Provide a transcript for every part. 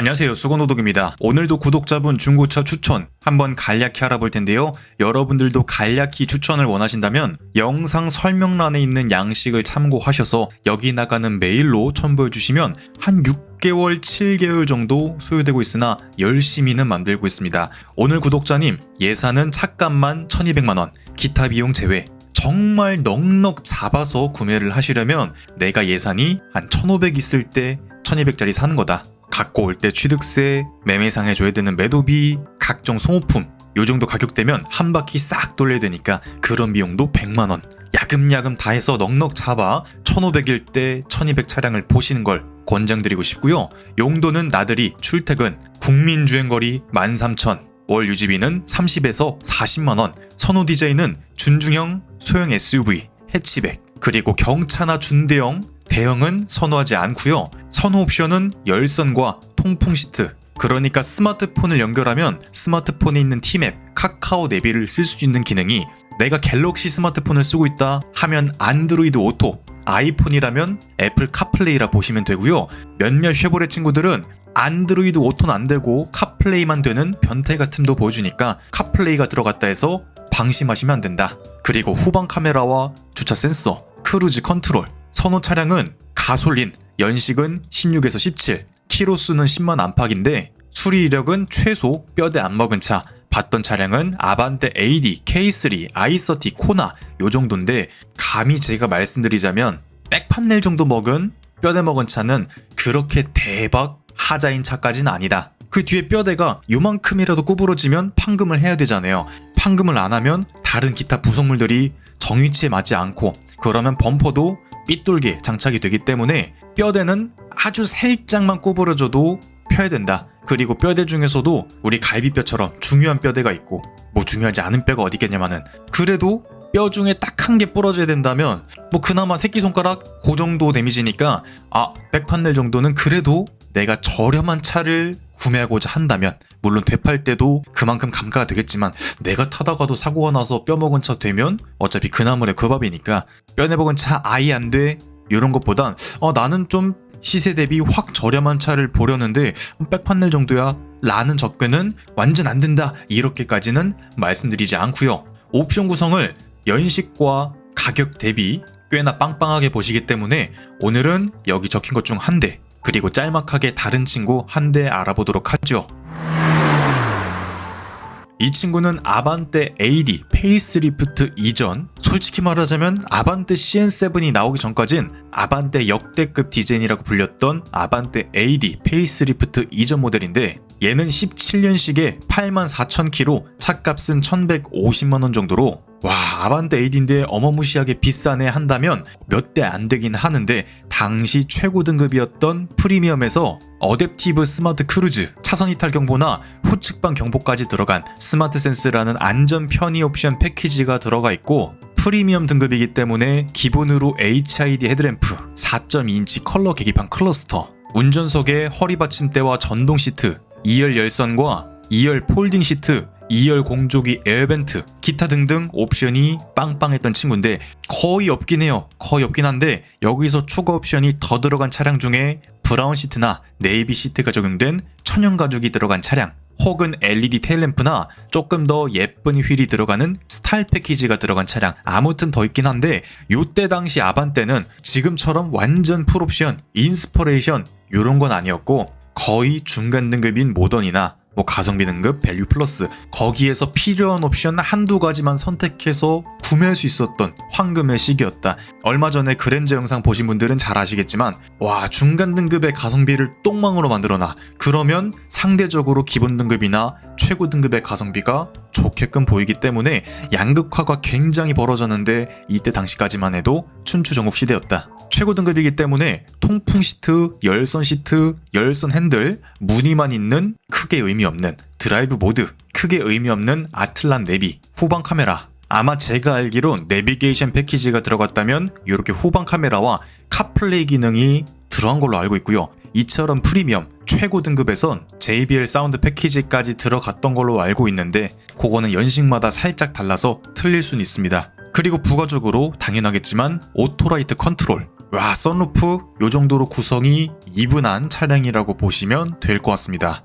안녕하세요, 수건호독입니다. 오늘도 구독자분 중고차 추천 한번 간략히 알아볼 텐데요. 여러분들도 간략히 추천을 원하신다면 영상 설명란에 있는 양식을 참고하셔서 여기 나가는 메일로 첨부해 주시면 한 6개월, 7개월 정도 소요되고 있으나 열심히는 만들고 있습니다. 오늘 구독자님 예산은 차값만 1200만원, 기타 비용 제외. 정말 넉넉 잡아서 구매를 하시려면 내가 예산이 한 1500 있을 때 1200짜리 사는 거다. 갖고 올 때 취득세, 매매상에 줘야 되는 매도비, 각종 소모품 요 정도 가격대면 한 바퀴 싹 돌려야 되니까 그런 비용도 100만원 야금야금 다 해서 넉넉 잡아 1500일 때 1200 차량을 보시는 걸 권장드리고 싶고요. 용도는 나들이, 출퇴근, 국민주행거리 13,000, 월 유지비는 30에서 40만원, 선호 디자인은 준중형, 소형 SUV, 해치백, 그리고 경차나 준대형, 대형은 선호하지 않고요. 선호 옵션은 열선과 통풍 시트, 그러니까 스마트폰을 연결하면 스마트폰에 있는 티맵, 카카오 내비를 쓸 수 있는 기능이 내가 갤럭시 스마트폰을 쓰고 있다 하면 안드로이드 오토, 아이폰이라면 애플 카플레이라 보시면 되고요. 몇몇 쉐보레 친구들은 안드로이드 오토는 안 되고 카플레이만 되는 변태가 틈도 보여주니까 카플레이가 들어갔다 해서 방심하시면 안 된다. 그리고 후방 카메라와 주차 센서, 크루즈 컨트롤, 선호 차량은 가솔린, 연식은 16에서 17, 키로수는 10만 안팎인데 수리 이력은 최소 뼈대 안 먹은 차, 봤던 차량은 아반떼 AD, K3, i30, 코나 요 정도인데 감히 제가 말씀드리자면 백판넬 정도 먹은 뼈대 먹은 차는 그렇게 대박 하자인 차까지는 아니다. 그 뒤에 뼈대가 요만큼이라도 구부러지면 판금을 해야 되잖아요. 판금을 안 하면 다른 기타 부속물들이 정위치에 맞지 않고 그러면 범퍼도 삐뚤게 장착이 되기 때문에 뼈대는 아주 살짝만 구부러져도 펴야 된다. 그리고 뼈대 중에서도 우리 갈비뼈처럼 중요한 뼈대가 있고 뭐 중요하지 않은 뼈가 어디 있겠냐마는 그래도 뼈 중에 딱 한 개 부러져야 된다면 뭐 그나마 새끼손가락 그 정도 데미지니까 백판넬 정도는 그래도 내가 저렴한 차를 구매하고자 한다면 물론 되팔 때도 그만큼 감가가 되겠지만 내가 타다가도 사고가 나서 뼈먹은 차 되면 어차피 그 나물의 그 밥이니까 뼈내 먹은 차 아예 안 돼 이런 것보단 나는 좀 시세 대비 확 저렴한 차를 보려는데 백판넬 정도야 라는 접근은 완전 안 된다 이렇게까지는 말씀드리지 않고요. 옵션 구성을 연식과 가격 대비 꽤나 빵빵하게 보시기 때문에 오늘은 여기 적힌 것 중 한 대 그리고 짤막하게 다른 친구 한 대 알아보도록 하죠. 이 친구는 아반떼 AD 페이스리프트 이전, 솔직히 말하자면 아반떼 CN7이 나오기 전까진 아반떼 역대급 디자인이라고 불렸던 아반떼 AD 페이스리프트 이전 모델인데 얘는 17년식에 84,000km, 차값은 1,150만원 정도로 와 아반떼 AD인데 어마무시하게 비싸네 한다면 몇 대 안 되긴 하는데 당시 최고 등급이었던 프리미엄에서 어댑티브 스마트 크루즈, 차선 이탈 경보나 후측방 경보까지 들어간 스마트 센스라는 안전 편의 옵션 패키지가 들어가 있고 프리미엄 등급이기 때문에 기본으로 HID 헤드램프, 4.2인치 컬러 계기판 클러스터, 운전석에 허리 받침대와 전동 시트, 2열 열선과 2열 폴딩 시트, 2열 공조기 에어벤트, 기타 등등 옵션이 빵빵했던 친구인데 거의 없긴 해요. 거의 없긴 한데 여기서 추가 옵션이 더 들어간 차량 중에 브라운 시트나 네이비 시트가 적용된 천연 가죽이 들어간 차량 혹은 LED 테일램프나 조금 더 예쁜 휠이 들어가는 스타일 패키지가 들어간 차량 아무튼 더 있긴 한데 요때 당시 아반떼는 지금처럼 완전 풀옵션, 인스퍼레이션 요런 건 아니었고 거의 중간 등급인 모던이나 뭐 가성비 등급, 밸류 플러스 거기에서 필요한 옵션 한두 가지만 선택해서 구매할 수 있었던 황금의 시기였다. 얼마 전에 그랜저 영상 보신 분들은 잘 아시겠지만 와 중간 등급의 가성비를 똥망으로 만들어놔. 그러면 상대적으로 기본 등급이나 최고 등급의 가성비가 좋게끔 보이기 때문에 양극화가 굉장히 벌어졌는데 이때 당시까지만 해도 춘추전국 시대였다. 최고 등급이기 때문에 통풍 시트, 열선 시트, 열선 핸들, 무늬만 있는 크게 의미 없는 드라이브 모드, 크게 의미 없는 아틀란 내비, 후방 카메라 아마 제가 알기론 내비게이션 패키지가 들어갔다면 이렇게 후방 카메라와 카플레이 기능이 들어간 걸로 알고 있고요. 이처럼 프리미엄, 최고 등급에선 JBL 사운드 패키지까지 들어갔던 걸로 알고 있는데 그거는 연식마다 살짝 달라서 틀릴 수는 있습니다. 그리고 부가적으로 당연하겠지만 오토라이트 컨트롤, 와, 썬루프 요 정도로 구성이 이분한 차량이라고 보시면 될 것 같습니다.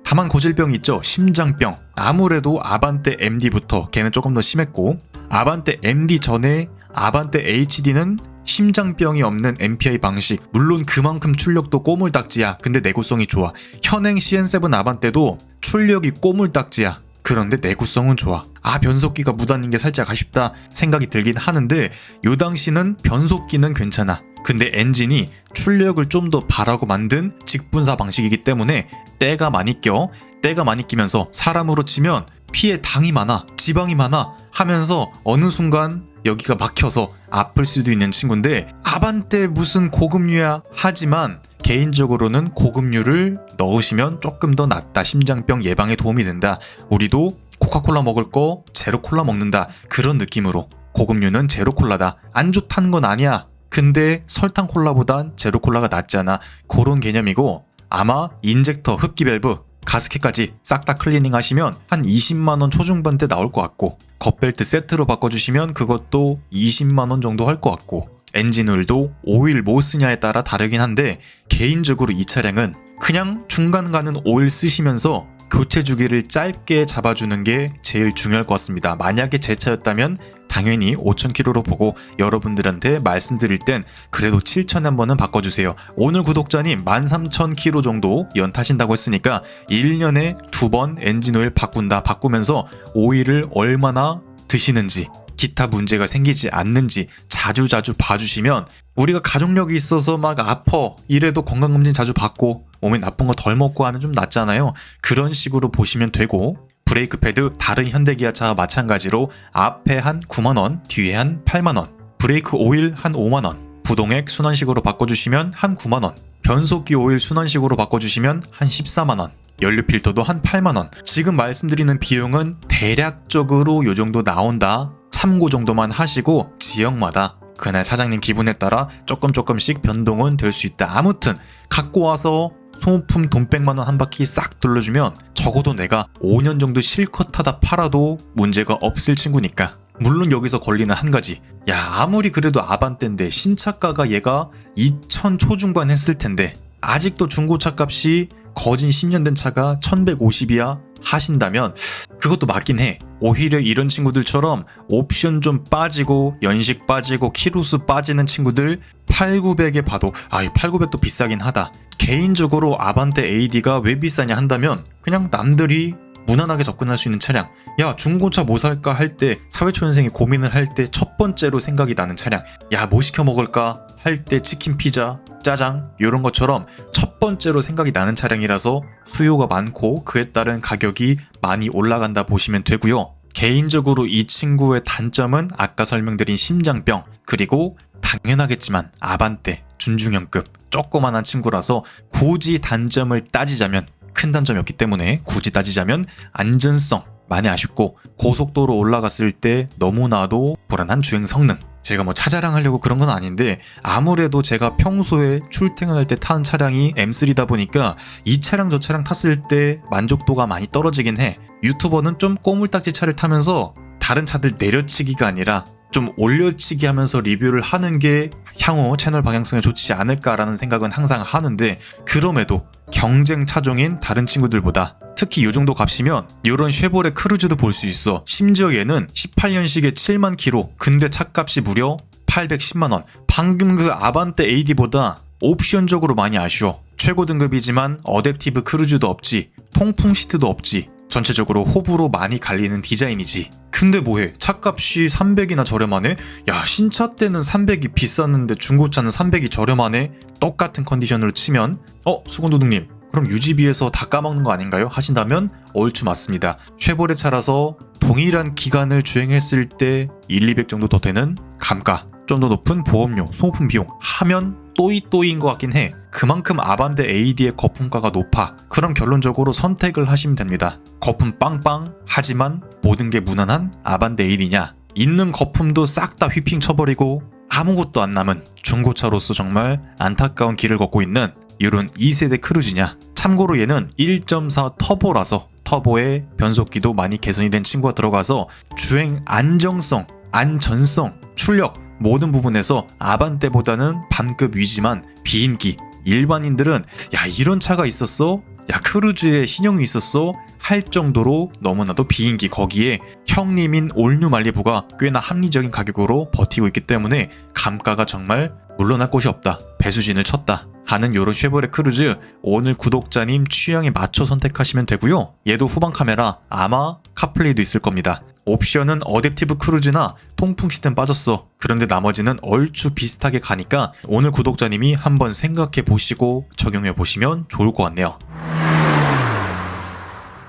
다만 고질병이 있죠. 심장병. 아무래도 아반떼 MD부터 걔는 조금 더 심했고, 아반떼 MD 전에 아반떼 HD는 심장병이 없는 MPI 방식. 물론 그만큼 출력도 꼬물딱지야. 근데 내구성이 좋아. 현행 CN7 아반떼도 출력이 꼬물딱지야. 그런데 내구성은 좋아. 아, 변속기가 묻어있는 게 살짝 아쉽다 생각이 들긴 하는데, 요 당시는 변속기는 괜찮아. 근데 엔진이 출력을 좀 더 바라고 만든 직분사 방식이기 때문에 때가 많이 껴. 때가 많이 끼면서 사람으로 치면 피에 당이 많아, 지방이 많아 하면서 어느 순간 여기가 막혀서 아플 수도 있는 친구인데, 아반떼 무슨 고급류야 하지만 개인적으로는 고급류를 넣으시면 조금 더 낫다. 심장병 예방에 도움이 된다. 우리도 코카콜라 먹을 거 제로콜라 먹는다. 그런 느낌으로 고급류는 제로콜라다. 안 좋다는 건 아니야. 근데 설탕콜라보단 제로콜라가 낫잖아. 그런 개념이고, 아마 인젝터, 흡기 밸브, 가스켓까지 싹 다 클리닝 하시면 한 20만원 초중반대 나올 것 같고, 겉벨트 세트로 바꿔주시면 그것도 20만원 정도 할 것 같고, 엔진오일도 오일 뭐 쓰냐에 따라 다르긴 한데, 개인적으로 이 차량은 그냥 중간 가는 오일 쓰시면서 교체 주기를 짧게 잡아주는 게 제일 중요할 것 같습니다. 만약에 제 차였다면 당연히 5,000km로 보고 여러분들한테 말씀드릴 땐 그래도 7,000에 한 번은 바꿔주세요. 오늘 구독자님 13,000km 정도 연타신다고 했으니까 1년에 2번 엔진오일 바꾸면서 오일을 얼마나 드시는지, 기타 문제가 생기지 않는지 자주자주 봐주시면, 우리가 가족력이 있어서 막 아파 이래도 건강검진 자주 받고 몸에 나쁜 거 덜 먹고 하면 좀 낫잖아요. 그런 식으로 보시면 되고, 브레이크 패드 다른 현대기아차와 마찬가지로 앞에 한 9만원, 뒤에 한 8만원, 브레이크 오일 한 5만원, 부동액 순환식으로 바꿔주시면 한 9만원, 변속기 오일 순환식으로 바꿔주시면 한 14만원, 연료 필터도 한 8만원. 지금 말씀드리는 비용은 대략적으로 요 정도 나온다. 참고 정도만 하시고 지역마다 그날 사장님 기분에 따라 조금씩 변동은 될 수 있다. 아무튼 갖고 와서 소모품 돈 100만원 한 바퀴 싹 둘러주면 적어도 내가 5년 정도 실컷 타다 팔아도 문제가 없을 친구니까. 물론 여기서 걸리는 한 가지, 야, 아무리 그래도 아반떼인데 신차가가 얘가 2,000 초중반 했을 텐데 아직도 중고차 값이 거진 10년 된 차가 1,150이야 하신다면 그것도 맞긴 해. 오히려 이런 친구들처럼 옵션 좀 빠지고 연식 빠지고 키로수 빠지는 친구들 8,900에 봐도, 아, 이 8,900도 비싸긴 하다. 개인적으로 아반떼 AD가 왜 비싸냐 한다면 그냥 남들이 무난하게 접근할 수 있는 차량. 야, 중고차 뭐 살까 할 때, 사회초년생이 고민을 할 때 첫 번째로 생각이 나는 차량. 야, 뭐 시켜 먹을까 할 때 치킨, 피자, 짜장 이런 것처럼 첫 번째로 생각이 나는 차량이라서 수요가 많고 그에 따른 가격이 많이 올라간다 보시면 되고요. 개인적으로 이 친구의 단점은 아까 설명드린 심장병, 그리고 당연하겠지만 아반떼 준중형급 조그만한 친구라서 굳이 단점을 따지자면, 큰 단점이었기 때문에 굳이 따지자면 안전성 많이 아쉽고, 고속도로 올라갔을 때 너무나도 불안한 주행 성능. 제가 뭐 차 자랑하려고 그런 건 아닌데, 아무래도 제가 평소에 출퇴근할 때 타는 차량이 M3다 보니까 이 차량 저 차량 탔을 때 만족도가 많이 떨어지긴 해. 유튜버는 좀 꼬물딱지 차를 타면서 다른 차들 내려치기가 아니라 좀 올려치기 하면서 리뷰를 하는 게 향후 채널 방향성에 좋지 않을까라는 생각은 항상 하는데, 그럼에도 경쟁 차종인 다른 친구들보다 특히 요 정도 값이면 요런 쉐보레 크루즈도 볼 수 있어. 심지어 얘는 18년식에 7만 킬로, 근데 차값이 무려 810만원. 방금 그 아반떼 AD보다 옵션적으로 많이 아쉬워. 최고 등급이지만 어댑티브 크루즈도 없지, 통풍 시트도 없지, 전체적으로 호불호 많이 갈리는 디자인이지. 근데 뭐해, 차값이 300이나 저렴하네? 야, 신차 때는 300이 비쌌는데 중고차는 300이 저렴하네? 똑같은 컨디션으로 치면 수건도둑님, 그럼 유지비에서 다 까먹는 거 아닌가요? 하신다면 얼추 맞습니다. 쉐보레 차라서 동일한 기간을 주행했을 때 1,200 정도 더 되는 감가, 좀 더 높은 보험료, 소모품 비용 하면 또이또이인 것 같긴 해. 그만큼 아반떼 AD의 거품가가 높아. 그럼 결론적으로 선택을 하시면 됩니다. 거품 빵빵 하지만 모든 게 무난한 아반떼 AD냐, 있는 거품도 싹 다 휘핑 쳐버리고 아무것도 안 남은 중고차로서 정말 안타까운 길을 걷고 있는 이런 2세대 크루즈냐. 참고로 얘는 1.4 터보라서 터보에 변속기도 많이 개선이 된 친구가 들어가서 주행 안정성, 안전성, 출력 모든 부분에서 아반떼보다는 반급 위지만 비인기. 일반인들은 야 이런 차가 있었어? 야 크루즈에 신형이 있었어? 할 정도로 너무나도 비인기. 거기에 형님인 올뉴 말리부가 꽤나 합리적인 가격으로 버티고 있기 때문에 감가가 정말 물러날 곳이 없다. 배수진을 쳤다 하는 요런 쉐보레 크루즈, 오늘 구독자님 취향에 맞춰 선택하시면 되고요. 얘도 후방 카메라, 아마 카플레이도 있을 겁니다. 옵션은 어댑티브 크루즈나 통풍 시스템 빠졌어. 그런데 나머지는 얼추 비슷하게 가니까 오늘 구독자님이 한번 생각해 보시고 적용해 보시면 좋을 것 같네요.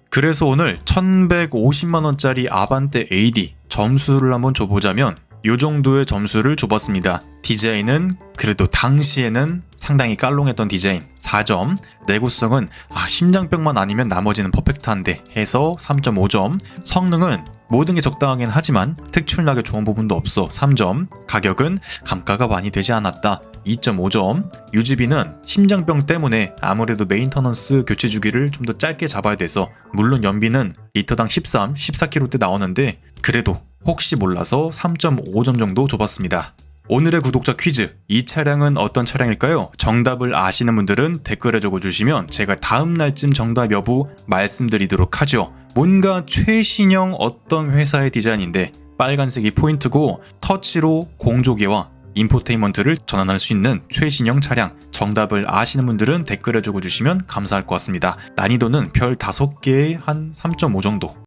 그래서 오늘 1150만원짜리 아반떼 AD 점수를 한번 줘보자면 요 정도의 점수를 줘봤습니다. 디자인은 그래도 당시에는 상당히 깔롱했던 디자인 4점, 내구성은 심장병만 아니면 나머지는 퍼펙트한데 해서 3.5점, 성능은 모든 게 적당하긴 하지만 특출나게 좋은 부분도 없어 3점, 가격은 감가가 많이 되지 않았다 2.5점, 유지비는 심장병 때문에 아무래도 메인터넌스 교체 주기를 좀 더 짧게 잡아야 돼서 물론 연비는 리터당 13, 14km대 나오는데 그래도 혹시 몰라서 3.5점 정도 줘봤습니다. 오늘의 구독자 퀴즈, 이 차량은 어떤 차량일까요? 정답을 아시는 분들은 댓글에 적어주시면 제가 다음 날쯤 정답 여부 말씀드리도록 하죠. 뭔가 최신형 어떤 회사의 디자인인데 빨간색이 포인트고 터치로 공조기와 인포테인먼트를 전환할 수 있는 최신형 차량, 정답을 아시는 분들은 댓글에 적어주시면 감사할 것 같습니다. 난이도는 별 5개에 한 3.5 정도.